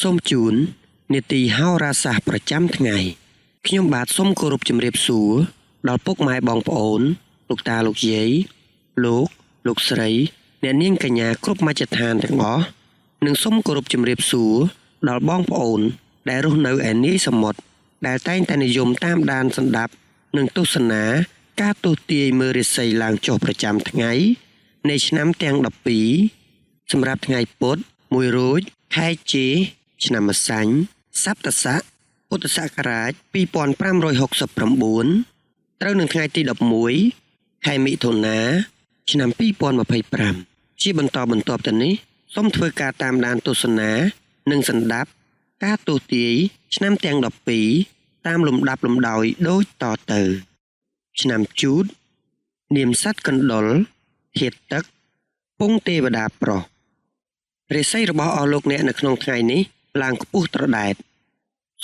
សូមជូននីតិហោរាសាស្ត្រប្រចាំថ្ងៃខ្ញុំបាទសូមគោរពជំរាបសួរដល់ពុកម៉ែបងប្អូនលោកតាលោកយាយលោកស្រីអ្នកនាងកញ្ញាគ្រប់មជ្ឈដ្ឋានទាំងអស់និងសូមគោរពជំរាបសួរដល់បងប្អូនដែលរស់នៅឯនាយសមុទ្រដែលតែងតែនិយមតាមដានសន្តាប់និងទស្សនាការទស្សន៍ទាយមើលរាសីឡើងចុះប្រចាំថ្ងៃនៃឆ្នាំទាំង12សម្រាប់ថ្ងៃពុធ1រោចខែចេឆ្នាំម្សាញ់សប្តស័កពុទ្ធសករាជ2569ត្រូវនឹងថ្ងៃទី11ខែមិថុនាឆ្នាំ2025ជាបន្តបន្ទាប់ទៅនេះសូមធ្វើការតាមដានទស្សនានិងសន្តាប់ការទស្សន៍ទាយឆ្នាំទាំង12តាមលំដាប់លំដោយដូចតទៅឆ្នាំជូតនាមសត្វកណ្ដុរធាតុទឹកពងទេវតាប្រុសរាសីរបស់អស់លោកអ្នកនៅក្នុងថ្ងៃនេះឡើងខ្ពស់ត្រដែត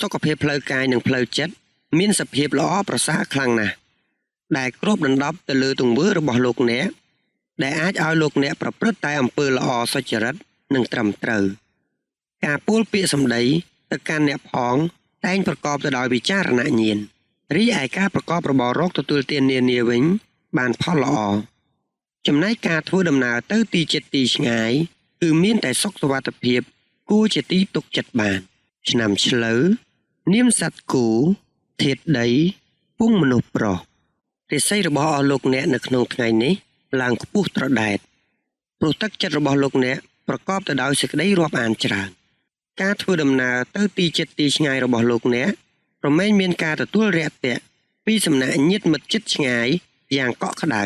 សុខភាពផ្លូវកាយនិងផ្លូវចិត្តមានសភាពល្អប្រសើរខ្លាំងណាស់ដែលគ្របដណ្ដប់ទៅលើទង្វើរបស់លោកអ្នកដែលអាចឲ្យលោកអ្នកប្រព្រឹត្តតែអំពើល្អសុចរិតនិងត្រឹមត្រូវការពោលពាក្យសម្ដីទៅកាន់អ្នកផងតែងប្រកបទៅដោយវិចារណញ្ញាណរីឯការប្រកបរបររកទទួលទាននានាវិញបានផលល្អចំណែកការធ្វើដំណើរទៅទីជិតទីឆ្ងាយគឺមានតែសុខសុវត្ថិភាពគួរជាទីទុកចិត្តបានឆ្នាំឆ្លូវនាមសត្វគោធាតុដីពងមនុស្សប្រុសរាសីរបស់អស់លោកអ្នកនៅក្នុងថ្ងៃនេះឡើងខ្ពស់ត្រដែតព្រោះទឹកចិត្តរបស់លោកអ្នកប្រកបទៅដោយសេចក្តីរាប់អានច្រើនការធ្វើដំណើរទៅទីជិតទីឆ្ងាយរបស់លោកអ្នករមែងមានការទទួលរាក់ទាក់ពីសំណាក់ញាតិមិត្តជិតឆ្ងាយយ៉ាងកក់ក្ដៅ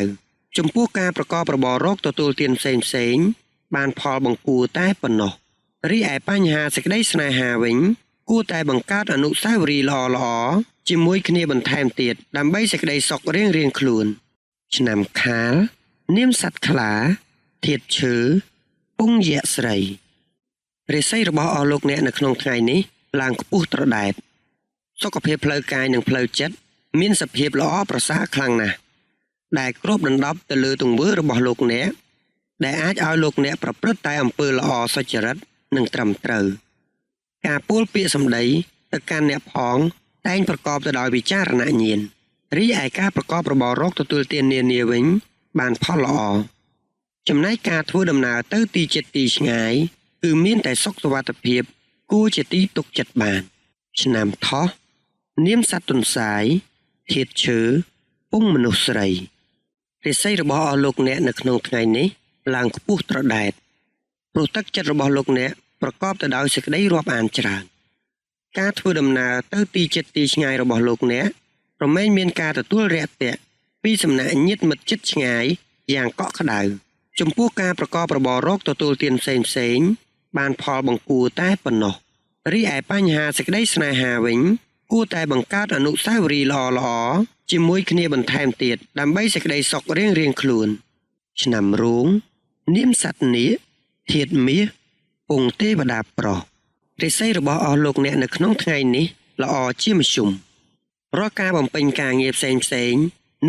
ចំពោះការប្រកបរបររកទទួលទានផ្សេងបានផលបង្គួរតែប៉ុណ្ណោះរីឯបញ្ហាសេចក្តីស្នេហាវិញគួរតែបង្កើតអនុស្សាវរីយ៍ល្អៗជាមួយគ្នាបន្ថែមទៀតដើម្បីសេចក្តីសុខរៀងៗខ្លួនឆ្នាំខាលនាមសត្វខ្លាធាតុឈើពងយក្សស្រីរាសីរបស់អស់លោកអ្នកនៅក្នុងថ្ងៃនេះឡើងខ្ពស់ត្រដែតសុខភាពផ្លូវកាយនិងផ្លូវចិត្តមានសភាពល្អប្រសើរខ្លាំងណាស់ដែលគ្របដណ្ដប់ទៅលើទង្វើរបស់លោកអ្នកដែលអាចឲ្យលោកអ្នកប្រព្រឹត្តតែអំពើល្អសុចរិតនិងត្រឹមត្រូវការពោលពាក្យសម្ដីទៅកាន់អ្នកផងតែងប្រកបទៅដោយវិចារណញ្ញាណរីឯការប្រកបរបររកទទួលទាននានាវិញបានផលល្អចំណែកការធ្វើដំណើរទៅទីជិតទីឆ្ងាយគឺមានតែសុខសុវត្ថិភាពគួរជាទីទុកចិត្តបានឆ្នាំថោះនាមសត្វទន្សាយធាតុឈើពងមនុស្សស្រីរាសីរបស់អស់លោកអ្នកនៅក្នុងថ្ងៃនេះឡើងខ្ពស់ត្រដែតព្រោះទឹកចិត្តរបស់លោកអ្នកប្រកបទៅដោយសេចក្តីរាប់អានច្រើនការធ្វើដំណើរទៅទីជិតទីឆ្ងាយរបស់លោកអ្នករមែងមានការទទួលរាក់ទាក់ពីសំណាក់ញាតិមិត្តជិតឆ្ងាយយ៉ាងកក់ក្ដៅចំពោះការប្រកបរបររកទទួលទានផ្សេងបានផលបង្គួរតែប៉ុណ្ណោះរីឯបញ្ហាសេចក្តីស្នេហាវិញគួរតែបង្កើតអនុស្សាវរីយ៍ល្អៗជាមួយគ្នាបន្ថែមទៀតដើម្បីសេចក្តីសុខរៀងៗខ្លួនឆ្នាំរោងនាមសត្វនាគធាតុមាសពងទេវតាប្រុសរាសីរបស់អស់លោកអ្នកនៅក្នុងថ្ងៃនេះល្អជាមធ្យមរាល់ការបំពេញការងារផ្សេង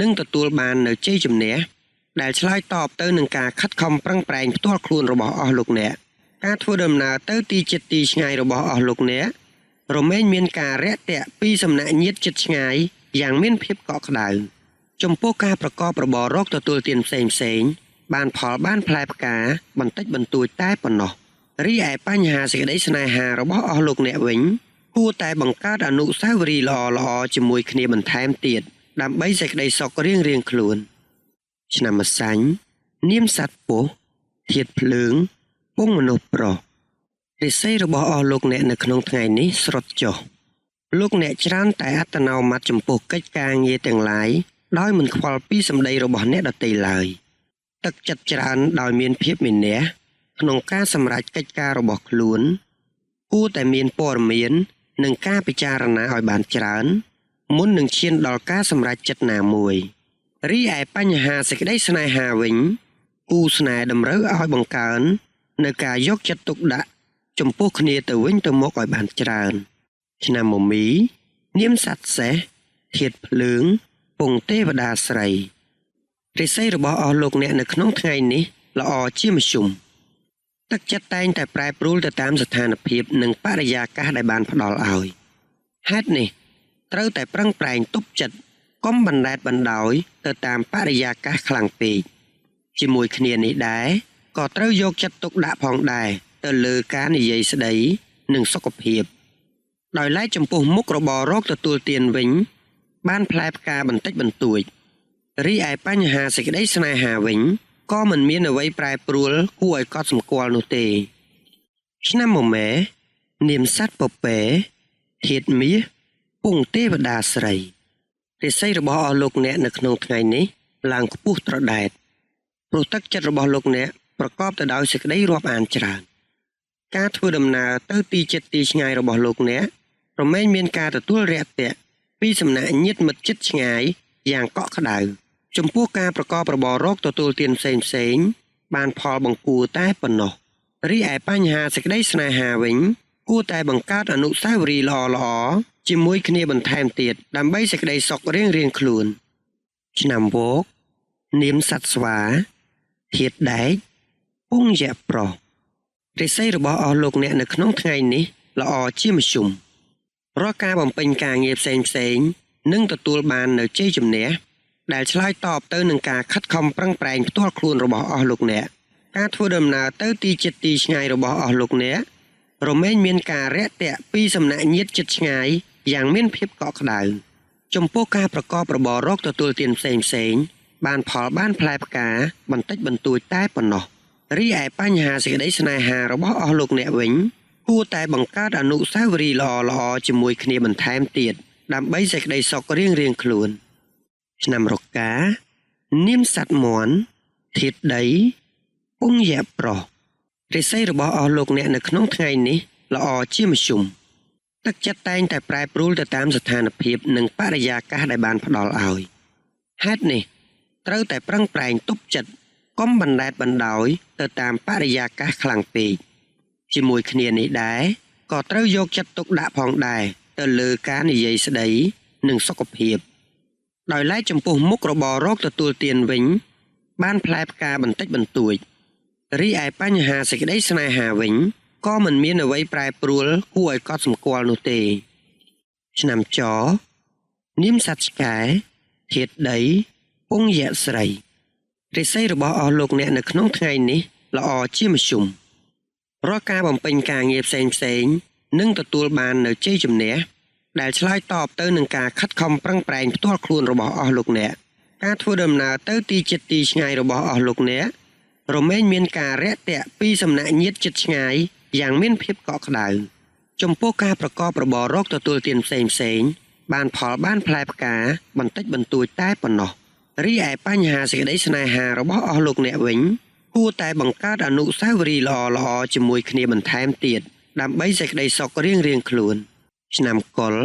នឹងទទួលបាននូវជ័យជំនះដែលឆ្លើយតបទៅនឹងការខិតខំប្រឹងប្រែងផ្ទាល់ខ្លួនរបស់អស់លោកអ្នកការធ្វើដំណើរទៅទីជិតទីឆ្ងាយរបស់អស់លោកអ្នករមែងមានការរាក់ទាក់ពីសំណាក់ញាតិជិតឆ្ងាយយ៉ាងមានភាពកក់ក្ដៅចំពោះការប្រកបរបររកទទួលទានផ្សេងបានផលបានផ្លែផ្កាបន្តិចបន្តួចតែប៉ុណ្ណោះរីឯបញ្ហាសេចក្តីស្នេហារបស់អស់លោកអ្នកវិញគួរតែបង្កើតអនុស្សាវរីយ៍ល្អៗជាមួយគ្នាបន្ថែមទៀតដើម្បីសេចក្តីសុខរៀងៗខ្លួនឆ្នាំម្សាញ់នាមសត្វពស់ធាតុភ្លើងពងមនុស្សប្រុសរាសីរបស់អស់លោកអ្នកនៅក្នុងថ្ងៃនេះស្រុតចុះលោកអ្នកច្រើនតែអត្តនោម័តចំពោះកិច្ចការងារទាំងឡាយដោយមិនខ្វល់ពីសម្ដីរបស់អ្នកដទៃឡើយទឹកចិត្តច្រើនដោយមានភាពមានះក្នុងការសម្រេចកិច្ចការរបស់ខ្លួនគួរតែមានព័ត៌មាននិងការពិចារណាឲ្យបានច្រើនមុននឹងឈានដល់ការសម្រេចចិត្តណាមួយរីឯបញ្ហាសេចក្តីស្នេហាវិញគូស្នេហ៍តម្រូវឲ្យបង្កើននៅការយកចិត្តទុកដាក់ចំពោះគ្នាទៅវិញទៅមកឲ្យបានច្រើនឆ្នាំមមីនាមសត្វសេះធាតុភ្លើងពងទេវតាស្រីរាសីរបស់អស់លោកអ្នកនៅក្នុងថ្ងៃនេះល្អជាមធ្យម ទឹកចិត្តតែងតែប្រែប្រួលទៅតាមស្ថានភាពនិងបរិយាកាសដែលបានផ្ដល់ឲ្យហេតុនេះត្រូវតែប្រឹងប្រែងទប់ចិត្តកុំបណ្តែតបណ្ដោយទៅតាមបរិយាកាសខ្លាំងពេកជាមួយគ្នានេះដែរក៏ត្រូវយកចិត្តទុកដាក់ផងដែរទៅលើការនិយាយស្ដីនិងសុខភាពដោយឡែកចំពោះមុខរបររកទទួលទានវិញបានផ្លែផ្កាបន្តិចបន្តួចរីឯបញ្ហាសេចក្តីស្នេហាវិញក៏មិនមានអ្វីប្រែប្រួលគួរឲ្យកត់សម្គាល់នោះទេឆ្នាំមមែនាមសត្វពពែធាតុមាសពងទេវតាស្រីរាសីរបស់អស់លោកអ្នកនៅក្នុងថ្ងៃនេះឡើងខ្ពស់ត្រដែតព្រោះទឹកចិត្តរបស់លោកអ្នកប្រកបទៅដោយសេចក្តីរាប់អានច្រើនការធ្វើដំណើរទៅទីជិតទីឆ្ងាយរបស់លោកអ្នករមែងមានការទទួលរាក់ទាក់ពីសំណាក់ញាតិមិត្តជិតឆ្ងាយយ៉ាងកក់ក្ដៅចំពោះការប្រកបរបររកទទួលទានផ្សេងបានផលបង្គួរតែប៉ុណ្ណោះរីឯបញ្ហាសេចក្តីស្នេហាវិញគួរតែបង្កើតអនុស្សាវរីយ៍ល្អៗជាមួយគ្នាបន្ថែមទៀតដើម្បីសេចក្តីសុខរៀងៗខ្លួនឆ្នាំវោកនាមសត្វស្វាធាតុដែកពងយៈប្រុសរាសីរបស់អស់លោកអ្នកនៅក្នុងថ្ងៃនេះល្អជាមធ្យមរាល់ការបំពេញការងារផ្សេងនឹងទទួលបាននូវជ័យជំនះដែលឆ្លើយតបទៅនឹងការខិតខំប្រឹងប្រែងផ្ទាល់ខ្លួនរបស់អស់លោកអ្នកការធ្វើដំណើរទៅទីជិតទីឆ្ងាយរបស់អស់លោកអ្នករមែងមានការរាក់ទាក់ពីសំណាក់ញាតិជិតឆ្ងាយយ៉ាងមានភាពកក់ក្ដៅចំពោះការប្រកបរបររកទទួលទានផ្សេងបានផលបានផ្លែផ្កាបន្តិចបន្តួចតែប៉ុណ្ណោះរីឯបញ្ហាសេចក្តីស្នេហារបស់អស់លោកអ្នកវិញគួរតែបង្កើតអនុស្សាវរីយ៍ល្អៗជាមួយគ្នាបន្ថែមទៀតដើម្បីសេចក្តីសុខរៀងៗខ្លួនឆ្នាំរកានាមសត្វមន់ធាតុដីពងយៈប្រុសរាសីរបស់អស់លោកអ្នកនៅក្នុងថ្ងៃនេះល្អជាមធ្យមទឹកចិត្តតែងតែប្រែប្រួលទៅតាមស្ថានភាពនិងបរិយាកាសដែលបានផ្ដល់ឲ្យហេតុនេះត្រូវតែប្រឹងប្រែងទប់ចិត្តកុំបណ្តែតបណ្ដោយទៅតាមបរិយាកាសខ្លាំងពេកជាមួយគ្នានេះដែរក៏ត្រូវយកចិត្តទុកដាក់ផងដែរទៅលើការនិយាយស្ដីនិងសុខភាពដោយឡែកចំពោះមុខរបររកទទួលទានវិញបានផ្លែផ្កាបន្តិចបន្តួចរីឯបញ្ហាសេចក្តីស្នេហាវិញក៏មិនមានអ្វីប្រែប្រួលគួរឲ្យកត់សម្គាល់នោះទេឆ្នាំចនាមសត្វឆ្កែធាតុដីពងយៈស្រីរាសីរបស់អស់លោកអ្នកនៅក្នុងថ្ងៃនេះល្អជាមធ្យមរាល់ការបំពេញការងារផ្សេងនឹងទទួលបាននូវជ័យជំនះដែលឆ្លើយតបទៅនឹងការខិតខំប្រឹងប្រែងផ្ទាល់ខ្លួនរបស់អស់លោកអ្នកការធ្វើដំណើរទៅទីជិតទីឆ្ងាយរបស់អស់លោកអ្នករមែងមានការរាក់ទាក់ពីសំណាក់ញាតិជិតឆ្ងាយយ៉ាងមានភាពកក់ក្ដៅចំពោះការប្រកបរបររកទទួលទានផ្សេងបានផលបានផ្លែផ្កាបន្តិចបន្តួចតែប៉ុណ្ណោះរីឯបញ្ហាសេចក្តីស្នេហារបស់អស់លោកអ្នកវិញគួរតែបង្កើតអនុស្សាវរីយ៍ល្អៗជាមួយគ្នាបន្ថែមទៀតដើម្បីសេចក្តីសុខរៀងៗខ្លួនឆ្នាំកុល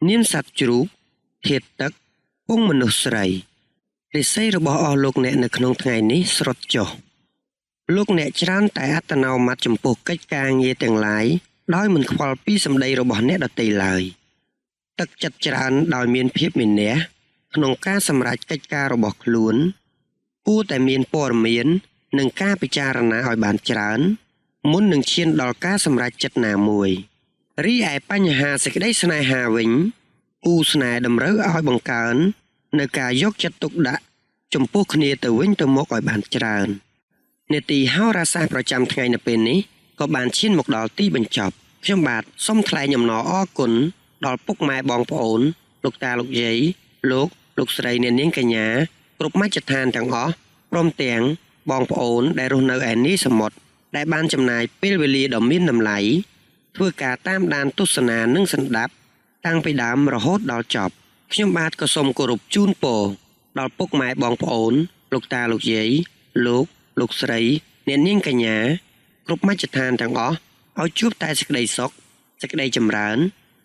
នាមសត្វជ្រូកធាតុទឹកពងមនុស្សស្រីរាសីរបស់អស់លោកអ្នកនៅក្នុងថ្ងៃនេះស្រុតចុះលោកអ្នកច្រើនតែអត្តនោម័តចំពោះកិច្ចការងារទាំងឡាយដោយមិនខ្វល់ពីសម្ដីរបស់អ្នកដទៃឡើយទឹកចិត្តច្រើនដោយមានភាពមានះក្នុងការសម្រេចកិច្ចការរបស់ខ្លួនគួរតែមានព័ត៌មាននិងការពិចារណាឲ្យបានច្រើនមុននឹងឈានដល់ការសម្រេចចិត្តណាមួយរីឯបញ្ហាសេចក្តីស្នេហាវិញគូស្នេហ៍តម្រូវឲ្យបង្កើននៅការយកចិត្តទុកដាក់ចំពោះគ្នាទៅវិញទៅមកឲ្យបានច្រើននាទីហោរាសាស្ត្រប្រចាំថ្ងៃនៅពេលនេះក៏បានឈានមកដល់ទីបញ្ចប់ខ្ញុំបាទសូមថ្លែងអំណរអគុណដល់ពុកម៉ែបងប្អូនលោកតាលោកយាយលោកស្រីអ្នកនាងកញ្ញាគ្រប់មជ្ឈដ្ឋានទាំងអស់ព្រមទាំងបងប្អូនដែលរស់នៅឯនីសមុទ្រដែលបានចំណាយពេលវេលាដ៏មានតម្លៃធ្វើការតាមដានទស្សនានិងសន្តាប់តាំងពីដើមរហូតដល់ចប់ខ្ញុំបាទក៏សូមគោរពជូនពរដល់ពុកម៉ែបងប្អូនលោកតាលោកយាយលោកស្រីអ្នកនាងកញ្ញាគ្រប់មជ្ឈដ្ឋានទាំងអស់ឲ្យជួបតែសេចក្តីសុខសេចក្តីចម្រើន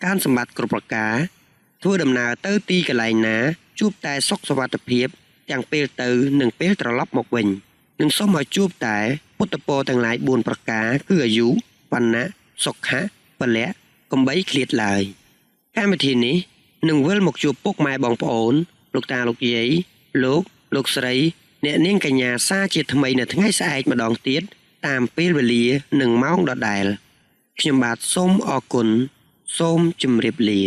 ការសម្បត្តិគ្រប់ប្រការធ្វើដំណើរទៅទីកន្លែងណាជួបតែសុខសុវត្ថិភាពទាំងពេលទៅនិងពេលត្រឡប់មកវិញនិងសូមឲ្យជួបតែពុទ្ធពរទាំងឡាយ4ប្រការគឺអាយុវណ្ណៈសុខៈពលៈកំបីឃ្លាតឡើយកម្មវិធីនេះនឹងវិលមកជួបពុកម៉ែបងប្អូនលោកតាលោកយាយលោកស្រីអ្នកនាងកញ្ញាសាជាថ្មីនៅថ្ងៃស្អែកម្ដងទៀត តាមពេលវេលានិងម៉ោងដដែលខ្ញុំបាទសូមអរគុណសូមជម្រាបលា